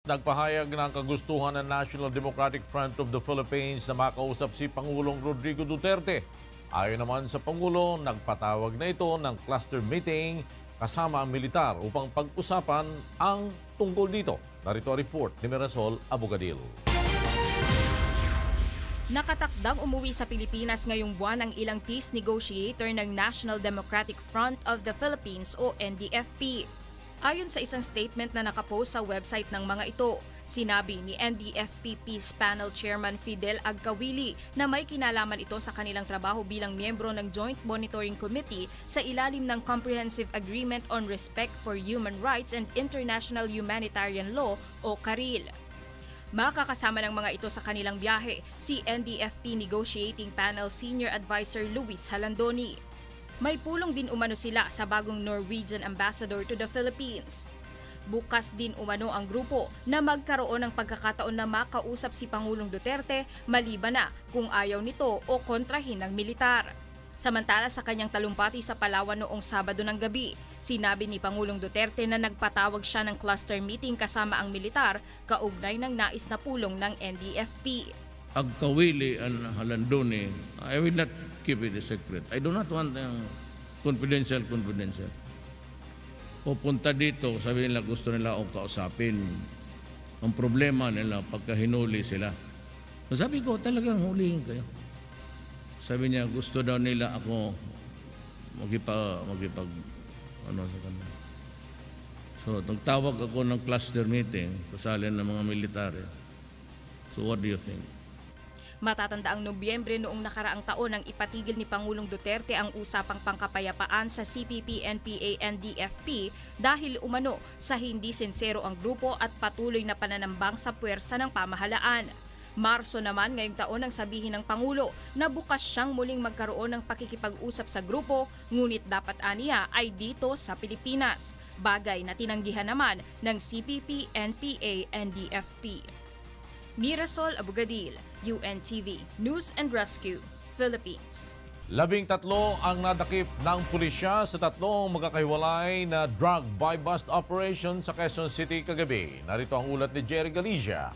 nagpahayag ng kagustuhan ng National Democratic Front of the Philippines na makausap si Pangulong Rodrigo Duterte. Ayon naman sa Pangulo, nagpatawag na ito ng cluster meeting kasama ang militar upang pag-usapan ang tungkol dito. Narito ang report ni Mirasol Abogadil. Nakatakdang umuwi sa Pilipinas ngayong buwan ang ilang peace negotiator ng National Democratic Front of the Philippines o NDFP. Ayon sa isang statement na nakapost sa website ng mga ito, sinabi ni NDFP Peace Panel Chairman Fidel Agkawili na may kinalaman ito sa kanilang trabaho bilang miyembro ng Joint Monitoring Committee sa ilalim ng Comprehensive Agreement on Respect for Human Rights and International Humanitarian Law o CARIL. Makakasama ng mga ito sa kanilang biyahe si NDFP Negotiating Panel Senior Advisor Luis Halandoni. May pulong din umano sila sa bagong Norwegian Ambassador to the Philippines. Bukas din umano ang grupo na magkaroon ng pagkakataon na makausap si Pangulong Duterte maliban na kung ayaw nito o kontrahin ng militar. Samantala sa kanyang talumpati sa Palawan noong Sabado ng gabi, sinabi ni Pangulong Duterte na nagpatawag siya ng cluster meeting kasama ang militar kaugnay ng nais na pulong ng NDFP. Agkawili and Halandoni, I will not keep it a secret. I do not want confidential. Pupunta dito, sabi nila gusto nila akong kausapin. Ang problema nila pagka hinuli sila. Sabi ko talagang hulihin kayo. Sabi niya gusto daw nila ako magipag ano sa kanila. So nagtawag ako ng cluster meeting, kasali ng mga military. So what do you think? Matatandaang Nobyembre noong nakaraang taon nang ipatigil ni Pangulong Duterte ang usapang pangkapayapaan sa CPP-NPA-NDFP dahil umano sa hindi sinsero ang grupo at patuloy na pananambang sa puwersa ng pamahalaan. Marso naman ngayong taon ang sabihin ng Pangulo na bukas siyang muling magkaroon ng pakikipag-usap sa grupo, ngunit dapat aniya ay dito sa Pilipinas, bagay na tinanggihan naman ng CPP-NPA-NDFP. Mirasol Abogadil, UNTV, News and Rescue, Philippines. 13 ang nadakip ng pulisya sa tatlong magkakahiwalay na drug buy-bust operation sa Quezon City kagabi. Narito ang ulat ni Jerry Galicia.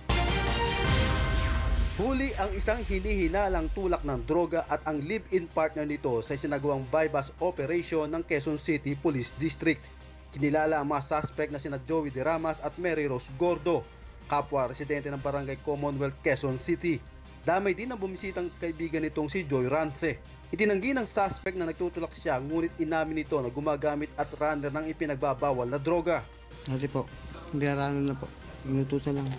Huli ang isang hinihinalang tulak ng droga at ang live-in partner nito sa isinagawang buy-bust operation ng Quezon City Police District. Kinilala ang mga suspect na sina Joey De Ramas at Mary Rose Gordo, kapwa residente ng Barangay Commonwealth, Quezon City. Damay din ang bumisitang kaibigan nitong si Joy Rance. Itinanggi ng suspect na nagtutulak siya, ngunit inamin nito na gumagamit at runner ng ipinagbabawal na droga. Hindi po, hindi na runner na po. Inutusan lang.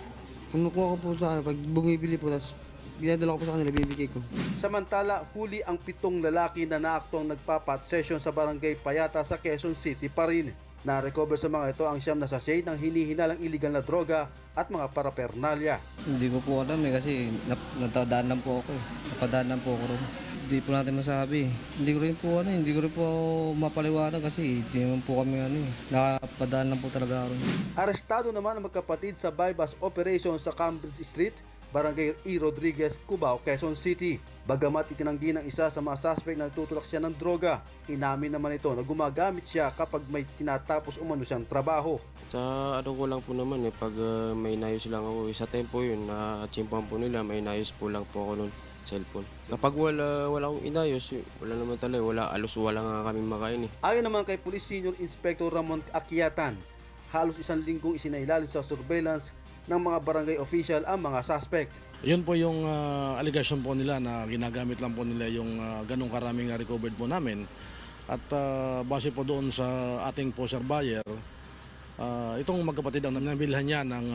Kung nakuha ko po sa pag bumibili po, tapos binadala ko po sa kanila, bibigay ko. Samantala, huli ang 7 lalaki na naaktong nagpapat session sa Barangay Payata sa Quezon City pa rin. Na-recover sa mga ito ang siyam na sachet ng hinihinalang illegal na droga at mga parapernalya. Hindi ko po alam kasi natadaan lang po ako Napadaan lang po ako rin. Hindi po natin masabi. Hindi ko rin po mapaliwanag kasi hindi naman po kami nakapadaan lang po talaga ako. Arestado naman ang magkapatid sa buy-bust operation sa Cambridge Street, Barangay E. Rodriguez, Cubao, Quezon City. Bagamat itinanggi ng isa sa mga suspect na nagtutulak siya ng droga, inamin naman ito na gumagamit siya kapag may tinatapos umano siyang trabaho. Sa ko lang po naman pag may inayos lang ako, sa tempo yun na chimpan po nila, may inayos po lang po ako nun cellphone. Kapag wala akong inayos, wala naman talaga, wala nga kami makain Ayon naman kay Police Senior Inspector Ramon Aquiatan, halos 1 linggong isinailalim sa surveillance ng mga barangay official ang mga suspect. Yun po yung allegation po nila na ginagamit lang po nila yung ganong karaming recovered po namin. At base po doon sa ating poster buyer, itong magkapatid ang nabilhan niya ng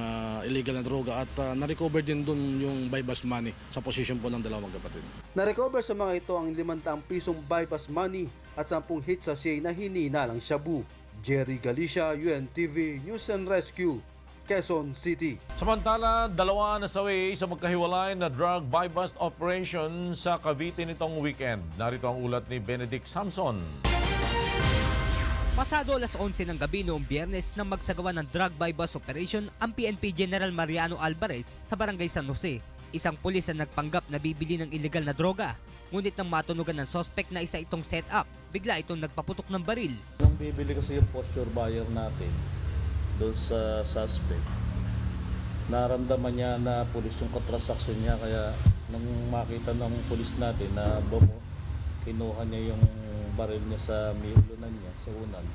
illegal na droga at na-recover din doon yung buy-bust money sa position po ng dalawang magkapatid. Na-recover sa mga ito ang 500 pisong buy-bust money at 10 hits sachet na hinihinalang shabu. Jerry Galicia, UNTV, News and Rescue, Quezon City. Samantala, 2 nasawi sa magkahiwalay na drug buy-bust operation sa Cavite nitong weekend. Narito ang ulat ni Benedict Samson. Pasado alas 11 ng gabi noong Biyernes nang magsagawa ng drug buy-bust operation ang PNP General Mariano Alvarez sa Barangay San Jose. Isang pulis na nagpanggap na bibili ng illegal na droga. Ngunit nang matunugan ng suspect na isa itong set-up, bigla itong nagpaputok ng baril. Nung bibili kasi yung posture buyer natin doon sa suspect, naramdaman niya na pulis yung katransaksyon niya, kaya nung makita ng pulis natin na kinuha niya yung baril niya sa may ulunan niya, sa unan.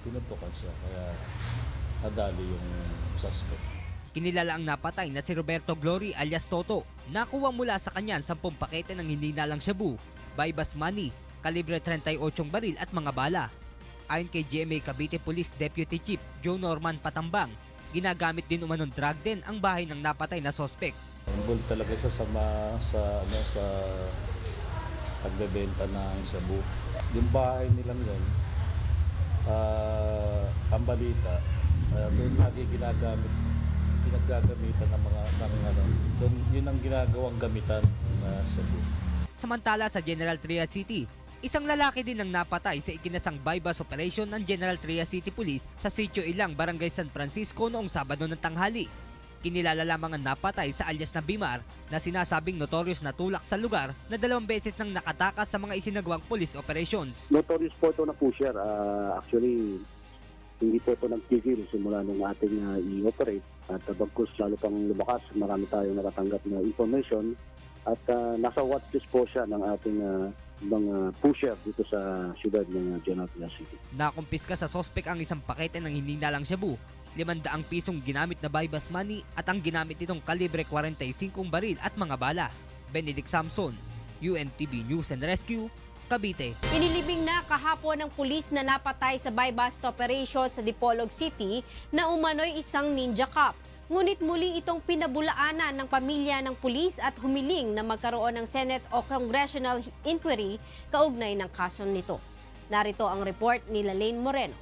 Pinutukan siya, kaya nadali yung suspect. Kinilala ang napatay na si Roberto Glory alias Toto. Nakuha mula sa kanya 10 pakete ng hindi nalang shabu, buy-bus money, kalibre 38 baril at mga bala. Ayon kay GMA Cavite Police Deputy Chief Joe Norman Patambang, ginagamit din umanong drug den ang bahay ng napatay na suspect. Involved talaga siya sa pagbebenta ng shabu. Yung bahay nilang yun, ang balita, doon lagi ginaggamitan ng mga doon yun ang ginagawang gamitan na shabu. Samantala sa General Trias City, isang lalaki din ang napatay sa ikinasang buy-bus operation ng General Trias City Police sa Sitio Ilang, Barangay San Francisco noong Sabado ng tanghali. Kinilala lamang ang napatay sa alias na Bimar na sinasabing notorious na tulak sa lugar na 2 beses nang nakatakas sa mga isinagawang police operations. Notorious po ito na pusher. Actually, hindi po ito nagtigil simula nung ating i-operate. At bagkus lalo pang lumakas, marami tayong natatanggap na information. At nasa watchlist po siya ng ating mga pusher dito sa siyudad ng General Trias City. Nakumpiska sa sospek ang 1 pakete ng hindi nalang shabu, 500 pisong ginamit na buy-bus money at ang ginamit itong kalibre 45 baril at mga bala. Benedict Samson, UNTV News and Rescue, Cavite. Inilibing na kahapon ng pulis na napatay sa buy-bus operation sa Dipolog City na umano'y isang ninja cop. Ngunit muli itong pinabulaanan ng pamilya ng pulis at humiling na magkaroon ng Senate o Congressional inquiry kaugnay ng kaso nito. Narito ang report ni Lalaine Moreno.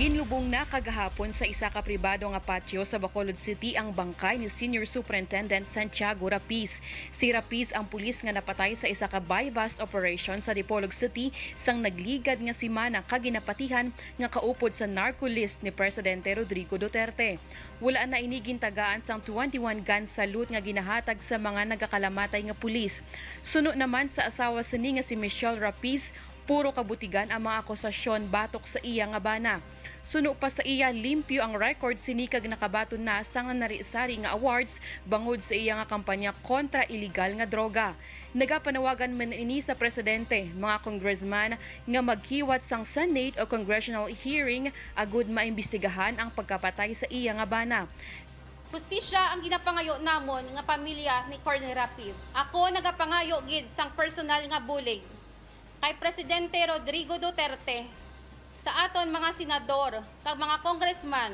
Ginlubong na kagahapon sa isa ka pribado nga patio sa Bacolod City ang bangkay ni Senior Superintendent Santiago Rapiz. Si Rapiz ang pulis nga napatay sa isa ka buy-bus operation sa Dipolog City sang nagligad nga si Mana kaginapatihan nga kaupod sa narco list ni Presidente Rodrigo Duterte. Wala na inigintagaan sang 21 gun salute nga ginahatag sa mga nagakalamatay nga pulis. Suno naman sa asawa sini nga si Michelle Rapiz, puro kabutigan ang mga akusasyon batok sa iya nga bana. Suno pa sa iya, limpyo ang record sinikag nakabaton na sang narisari nga awards bangod sa iya nga kampanya kontra iligal nga droga. Nagapanawagan man ini sa presidente, mga congressman nga magkiwat sang Senate o congressional hearing agud maimbestigahan ang pagkapatay sa iya nga bana. Hustisya ang ginapangayo namon nga pamilya ni Colonel Rapiz. Ako nagapangayo gid sang personal nga bulig kay Presidente Rodrigo Duterte sa aton mga senador kag mga congressman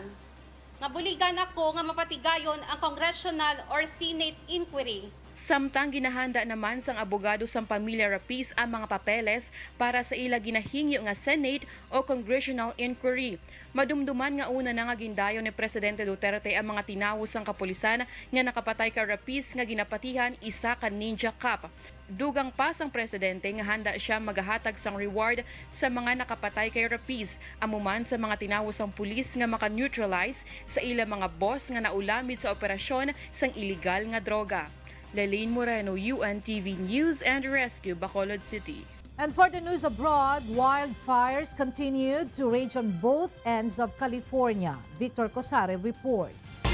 nga buligan ako nga mapatigayon ang congressional or Senate inquiry. Samtang ginahanda naman sang abogado sang pamilya Rapiz ang mga papeles para sa ila ginahingyo nga Senate o Congressional Inquiry. Madumduman nga una na nga gindayon ni Presidente Duterte ang mga tinawos sang kapulisan nga nakapatay ka Rapiz nga ginapatihan isa ka ninja cop. Dugang pa sang presidente nga handa siya maghahatag sang reward sa mga nakapatay kay Rapiz, amuman sa mga tinawos sang pulis nga maka-neutralize sa ila mga boss nga naulamid sa operasyon sang iligal nga droga. Lalaine Moreno, UNTV News and Rescue, Bacolod City. And for the news abroad, wildfires continued to rage on both ends of California. Victor Cosare reports.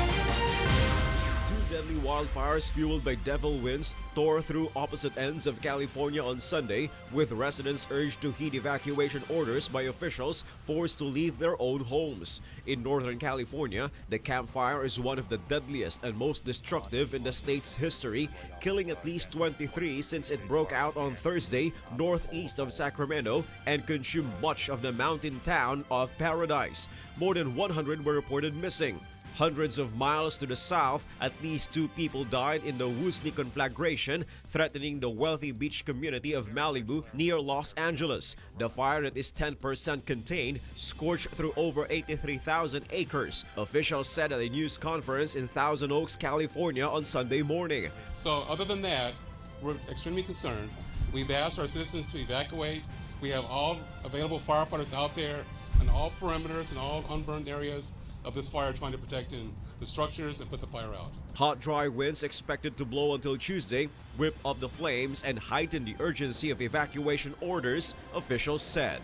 Deadly wildfires fueled by devil winds tore through opposite ends of California on Sunday, with residents urged to heed evacuation orders by officials forced to leave their own homes. In Northern California, the Camp Fire is one of the deadliest and most destructive in the state's history, killing at least 23 since it broke out on Thursday northeast of Sacramento and consumed much of the mountain town of Paradise. More than 100 were reported missing. Hundreds of miles to the south, at least 2 people died in the Woosney conflagration, threatening the wealthy beach community of Malibu near Los Angeles. The fire that is 10% contained scorched through over 83,000 acres. Officials said at a news conference in Thousand Oaks, California on Sunday morning. So other than that, we're extremely concerned. We've asked our citizens to evacuate. We have all available firefighters out there on all perimeters and all unburned areas of this fire, trying to protect the structures and put the fire out. Hot, dry winds expected to blow until Tuesday whip up the flames and heighten the urgency of evacuation orders, officials said.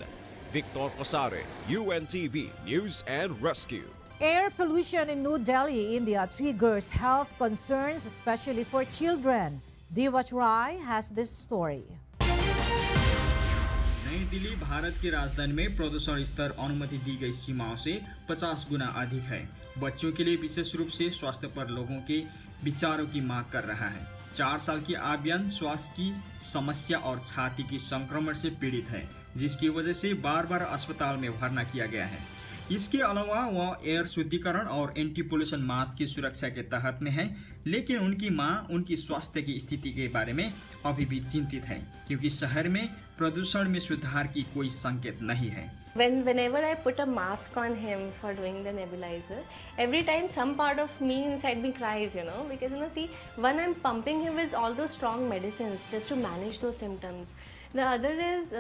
Victor Cosare, UNTV News and Rescue. Air pollution in New Delhi, India triggers health concerns, especially for children. Diwach Rai has this story. नई दिल्ली भारत की राजधानी में प्रदूषण स्तर अनुमति दी गई सीमाओं से 50 गुना अधिक है। बच्चों के लिए विशेष रूप से स्वास्थ्य पर लोगों के विचारों की मांग कर रहा है। 4 साल की आबियान श्वास की समस्या और छाती की संक्रमण से पीड़ित है, जिसकी वजह से बार-बार अस्पताल में भर्ना किया गया है। इसके अलावा वह एयर शुद्धिकरण और एंटी पोल्यूशन मास्क की सुरक्षा के तहत में है, लेकिन उनकी मां उनकी स्वास्थ्य की स्थिति के बारे में अभी भी चिंतित है, क्योंकि शहर में प्रदूषण में सुधार की कोई संकेत नहीं है। Whenever I put a mask on him for doing the nebulizer, every time some part of me inside me cries, because see, one, I'm pumping him with all those strong medicines just to manage those symptoms. The other is,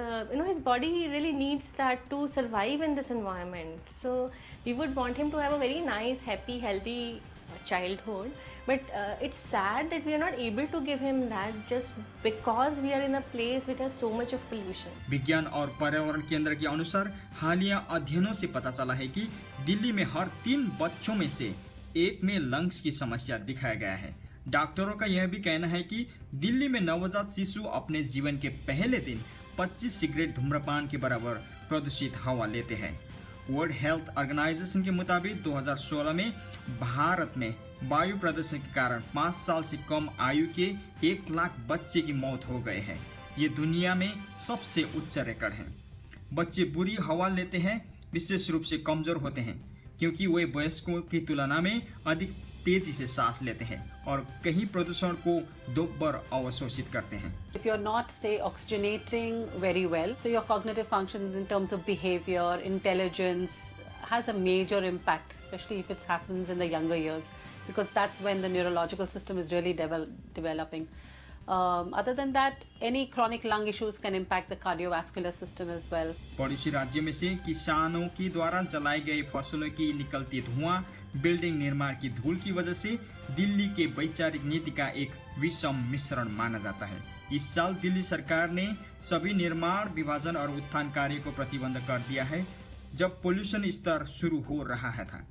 his body really needs that to survive in this environment. So we would want him to have a very nice, happy, healthy childhood. But it's sad that we are not able to give him that just because we are in a place which has so much of pollution. विज्ञान और पर्यावरण केंद्र के अनुसार हालिया अध्ययनों से पता चला है कि दिल्ली में हर 3 बच्चों में से 1 में लंग्स की समस्या दिखाया गया है। डॉक्टरों का यह भी कहना है कि दिल्ली में नवजात शिशु अपने जीवन के पहले दिन 25 सिगरेट धूम्रपान के बराबर प्रदूषित हवा लेते हैं। वर्ल्ड हेल्थ ऑर्गेनाइजेशन के मुताबिक 2016 में भारत में वायु प्रदूषण के कारण 5 साल से कम आयु के 1 लाख बच्चे की मौत हो गए हैं। ये दुनिया में सबसे उच्च रिकॉर्ड है। बच्चे बुरी हवा लेते हैं, विशेष रूप से कमजोर होते हैं, क्योंकि वे वयस्कों की तुलना में अधिक तेजी से सांस लेते हैं और कहीं प्रदूषण को दोबार अवशोषित करते हैं। If you're not, say, oxygenating very well, so your cognitive functions in terms of behavior, intelligence has a major impact, especially if it happens in the younger years, because that's when the neurological system is really developing. Other than that, any chronic lung issues can impact the cardiovascular system as well. पड़ोसी राज्य में से किसानों के द्वारा जलाई गई फसलों की निकलती धुआं, बिल्डिंग निर्माण की धूल की वजह से दिल्ली के वैचारिक नीति का एक विषम मिश्रण माना जाता है। इस साल दिल्ली सरकार ने सभी निर्माण, विभाजन और उत्थान कार्य को प्रतिबंध कर दिया है, जब पोल्यूशन स्तर शुरू हो रहा था।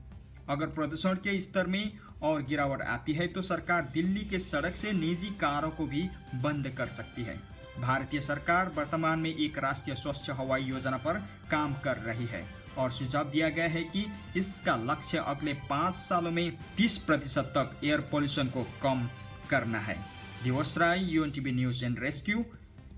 अगर प्रदूषण के स्तर में और गिरावट आती है तो सरकार दिल्ली के सड़क से निजी कारों को भी बंद कर सकती है। भारतीय सरकार वर्तमान में एक राष्ट्रीय स्वच्छ हवाई योजना पर काम कर रही है और सुझाव दिया गया है कि इसका लक्ष्य अगले 5 सालों में 30% तक एयर पोल्यूशन को कम करना है। दिवस राय, UNTV news and rescue,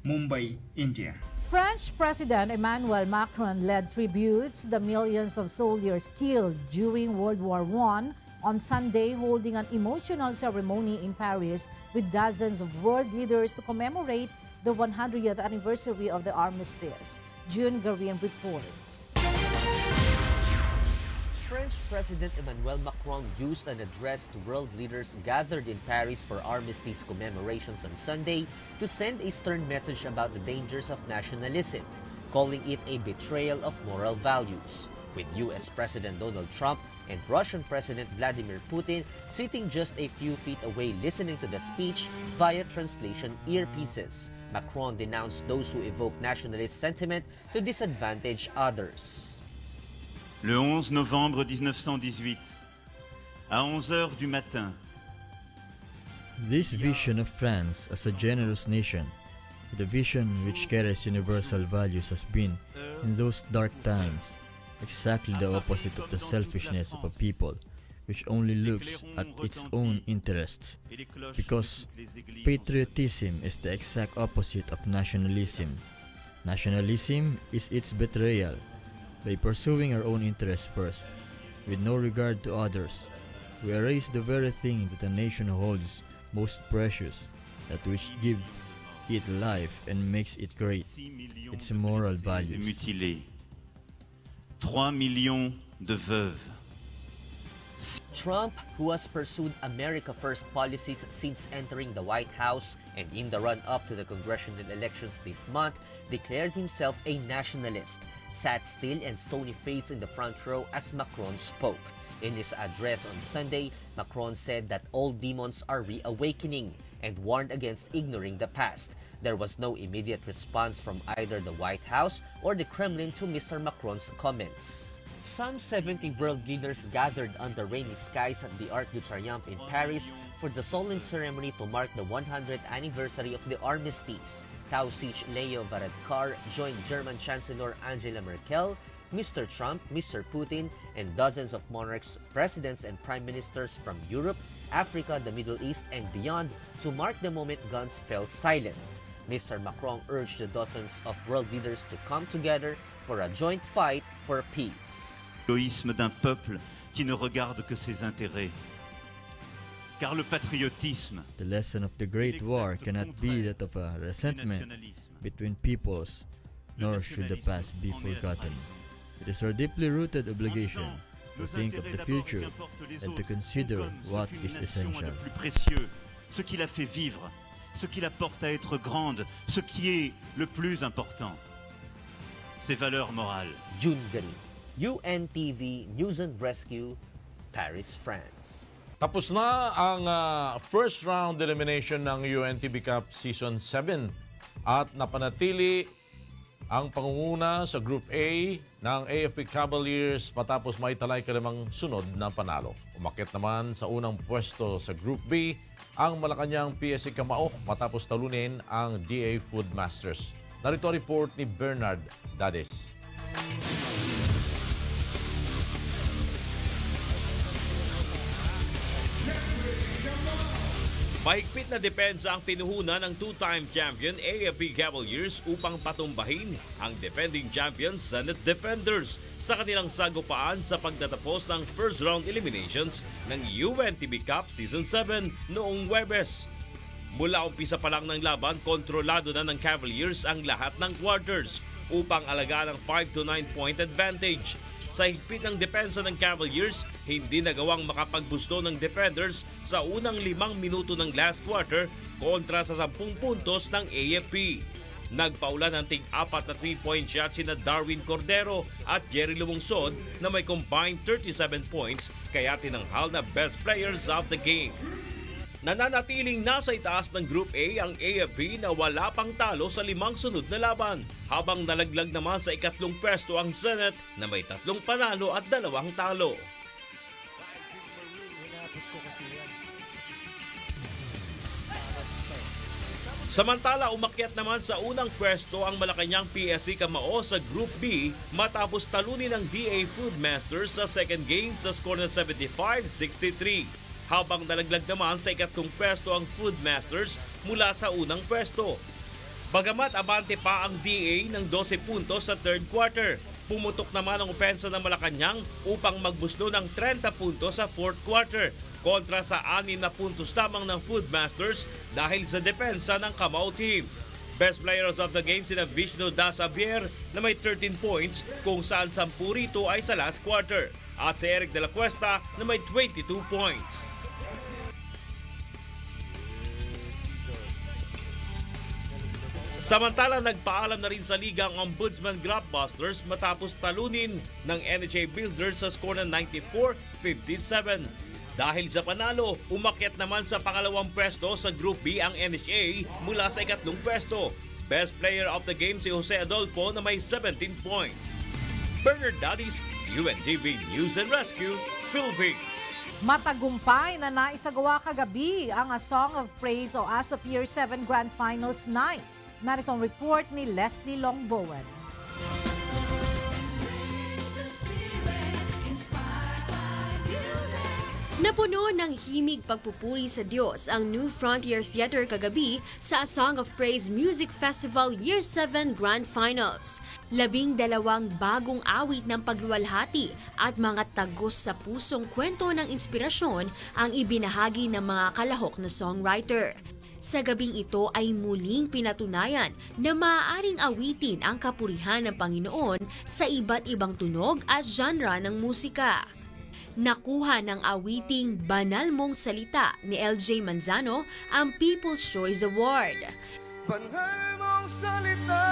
Mumbai, India. French President Emmanuel Macron led tributes to the millions of soldiers killed during World War I on Sunday, holding an emotional ceremony in Paris with dozens of world leaders to commemorate the 100th anniversary of the armistice. June Garin reports. French President Emmanuel Macron used an address to world leaders gathered in Paris for armistice commemorations on Sunday to send a stern message about the dangers of nationalism, calling it a betrayal of moral values. With US President Donald Trump and Russian President Vladimir Putin sitting just a few feet away listening to the speech via translation earpieces, Macron denounced those who evoke nationalist sentiment to disadvantage others. Le 11 novembre 1918, à 11h du matin. This vision of France as a generous nation, the vision which carries universal values, has been, in those dark times, exactly the opposite of the selfishness of a people which only looks at its own interests, because patriotism is the exact opposite of nationalism. Nationalism is its betrayal. By pursuing our own interests first, with no regard to others, we erase the very thing that a nation holds most precious, that which gives it life and makes it great, its moral values. 3 millions de veuves. Trump, who has pursued America First policies since entering the White House and in the run-up to the congressional elections this month, declared himself a nationalist, sat still and stony-faced in the front row as Macron spoke. In his address on Sunday, Macron said that all demons are reawakening and warned against ignoring the past. There was no immediate response from either the White House or the Kremlin to Mr. Macron's comments. Some 70 world leaders gathered under rainy skies at the Arc de Triomphe in Paris for the solemn ceremony to mark the 100th anniversary of the armistice. Taoiseach Leo Varadkar joined German Chancellor Angela Merkel, Mr. Trump, Mr. Putin, and dozens of monarchs, presidents, and prime ministers from Europe, Africa, the Middle East, and beyond to mark the moment guns fell silent. Mr. Macron urged the dozens of world leaders to come together for a joint fight for peace. L'égoïsme d'un peuple qui ne regarde que ses intérêts. Car le patriotisme. The lesson of the Great War cannot be that of a resentment between peoples, nor should the past be forgotten. It is our deeply rooted obligation to think of the future and to consider what is essential. Ce qui la fait vivre, ce qui la porte à être grande, ce qui est le plus important. Ses valeurs morales. June Gari, UNTV News and Rescue, Paris, France. Tapos na ang first round elimination ng UNTV Cup Season 7 at napanatili ang pangunguna sa Group A ng AFP Cavaliers matapos maitalay kalimang sunod na panalo. Umakyat naman sa unang pwesto sa Group B ang Malacanang PSC Kamao matapos talunin ang DA Food Masters. Narito ang report ni Bernard Dades. Mahigpit na depensa ang pinuhunan ng two-time champion AFP Cavaliers upang patumbahin ang defending champions Senate Defenders sa kanilang sagupaan sa pagtatapos ng first round eliminations ng UNTV Cup Season 7 noong Huwebes. Mula umpisa pa lang ng laban, kontrolado na ng Cavaliers ang lahat ng quarters upang alagaan ang 5-9 point advantage. Sa higpit ng depensa ng Cavaliers, hindi nagawang makapagbusto ng defenders sa unang 5 minuto ng last quarter kontra sa 10 puntos ng AFP. Nagpaulan ng tig-4 na 3-point shot sina Darwin Cordero at Jerry Lumungsod na may combined 37 points kaya tinanghal na best players of the game. Nananatiling nasa itaas ng Group A ang AFP na wala pang talo sa 5 sunod na laban, habang nalaglag naman sa ikatlong pwesto ang Senate na may 3 panalo at 2 talo. Samantala, umakyat naman sa unang pwesto ang Malacanang PSC Kamao sa Group B matapos talunin ng DA Food Masters sa second game sa score na 75-63. Habang nalaglag naman sa ikatlong pwesto ang Food Masters mula sa unang pwesto. Bagamat abante pa ang DA ng 12 puntos sa third quarter, pumutok naman ang opensa ng Malacanang upang magbuslo ng 30 puntos sa fourth quarter kontra sa 6 na puntos lamang ng Food Masters dahil sa depensa ng Kamao team. Best players of the game sina Vishnu Dasabier na may 13 points kung saan 10 rito ay sa last quarter at si Eric de la Cuesta na may 22 points. Samantala, nagpaalam na rin sa liga ang Ombudsman Grabbusters matapos talunin ng NHA Builders sa score na 94-57. Dahil sa panalo, umakyat naman sa pangalawang pwesto sa Group B ang NHA mula sa ikatlong pwesto. Best player of the game si Jose Adolfo na may 17 points. Bernard Dadis, UNTV News and Rescue, Philippines. Matagumpay na naisagawa kagabi ang A Song of Praise o ASOP Year 7 Grand Finals Night. Narito ang report ni Leslie Longbowen. Napuno ng himig pagpupuri sa Diyos ang New Frontier Theater kagabi sa A Song of Praise Music Festival Year 7 Grand Finals. 12 bagong awit ng pagluwalhati at mga tagos sa pusong kwento ng inspirasyon ang ibinahagi ng mga kalahok na songwriter. Sa gabing ito ay muling pinatunayan na maaaring awitin ang kapurihan ng Panginoon sa iba't ibang tunog at genre ng musika. Nakuha ng awiting Banal Mong Salita ni LJ Manzano ang People's Choice Award. Banal mong salita,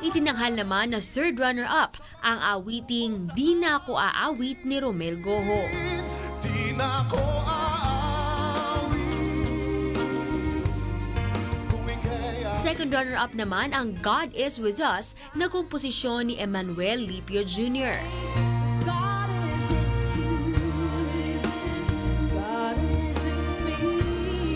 Itinanghal naman na third runner-up ang awiting Di Na Ako Aawit ni Romel Goho. Di na ako Second runner-up naman ang God Is With Us na komposisyon ni Emmanuel Lipio Jr.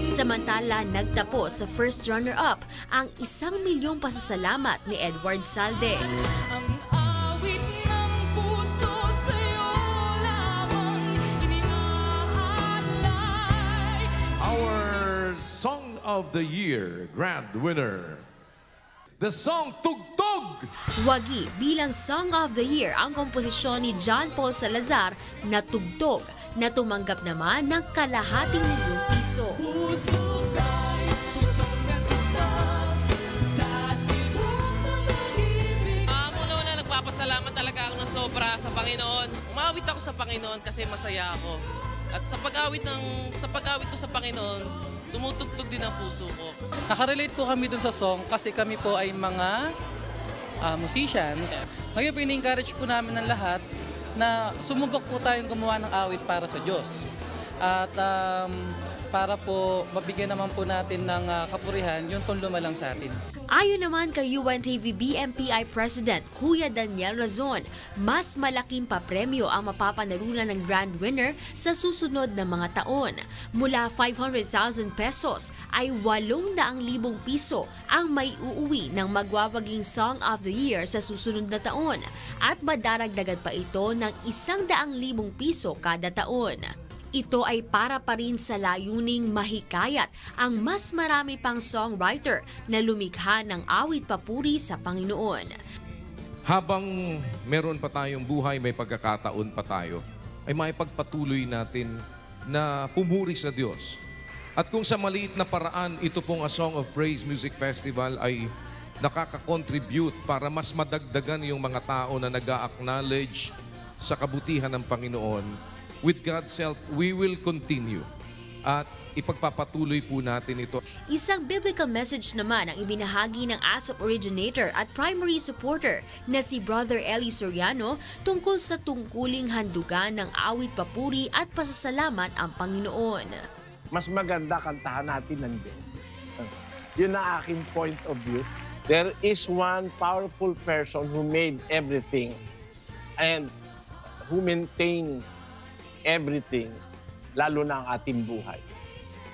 Samantala, nagtapos sa first runner-up ang 1 milyong pasasalamat ni Edward Salde. Our Song of the Year grand winner, the song Tugtog. Wagi bilang Song of the Year ang komposisyon ni John Paul Salazar na Tugtog, na tumanggap naman ng kalahating milyong piso. Una-una, nagpapasalamat talaga ako ng sobra sa Panginoon. Umawit ako sa Panginoon kasi masaya ako. At sa pag-awit ko sa Panginoon, tumutugtog din ang puso ko. Nakarelate po kami dun sa song kasi kami po ay mga musicians. Ngayon po in-encourage po namin ng lahat na sumubok po tayong gumawa ng awit para sa Diyos. At para po mabigyan naman po natin ng kapurihan, yun pong lumalang sa atin. Ayon naman kay UNTV BMPI President Kuya Daniel Razon, mas malaking papremyo ang mapapanalunan ng grand winner sa susunod na mga taon. Mula 500,000 pesos ay 800,000 piso ang may uuwi ng magwawaging Song of the Year sa susunod na taon at madaragdagan pa ito ng 100,000 piso kada taon. Ito ay para pa rin sa layuning mahikayat ang mas marami pang songwriter na lumikha ng awit papuri sa Panginoon. Habang meron pa tayong buhay, may pagkakataon pa tayo, ay maipagpatuloy natin na pumuri sa Diyos. At kung sa maliit na paraan, ito pong A Song of Praise Music Festival ay nakaka-contribute para mas madagdagan yung mga tao na nag-a-acknowledge sa kabutihan ng Panginoon. With God's help, we will continue at ipagpapatuloy po natin ito. Isang biblical message naman ang ibinahagi ng ASOP originator at primary supporter na si Brother Eli Soriano tungkol sa tungkuling handugan ng awit papuri at pasasalamat ang Panginoon. Mas maganda kantahan natin ng Diyos. Yun ang aking point of view. There is one powerful person who made everything and who maintained everything, lalo na ang ating buhay.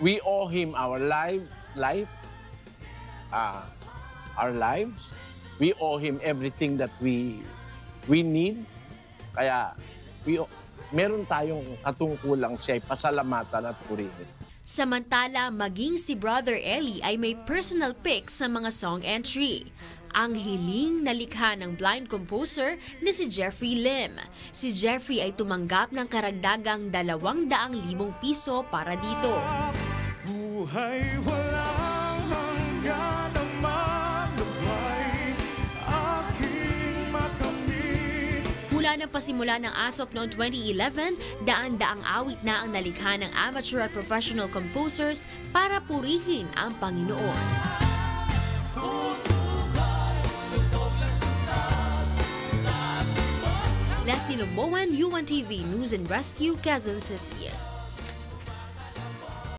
We owe Him our lives. We owe Him everything that we need. Kaya meron tayong katungkulang siya pasalamatan at purihin. Samantala, maging si Brother Eli ay may personal pick sa mga song entry. Ang hiling na likha ng blind composer na si Jeffrey Lim. Si Jeffrey ay tumanggap ng karagdagang 200,000 piso para dito. Buhay walang hanggan ang malubay, aking makamit. Mula nang pasimula ng ASOP noong 2011, daan-daang awit na ang nalikha ng amateur at professional composers para purihin ang Panginoon. Leslie Lumboan, UNTV News and Rescue, Quezon City.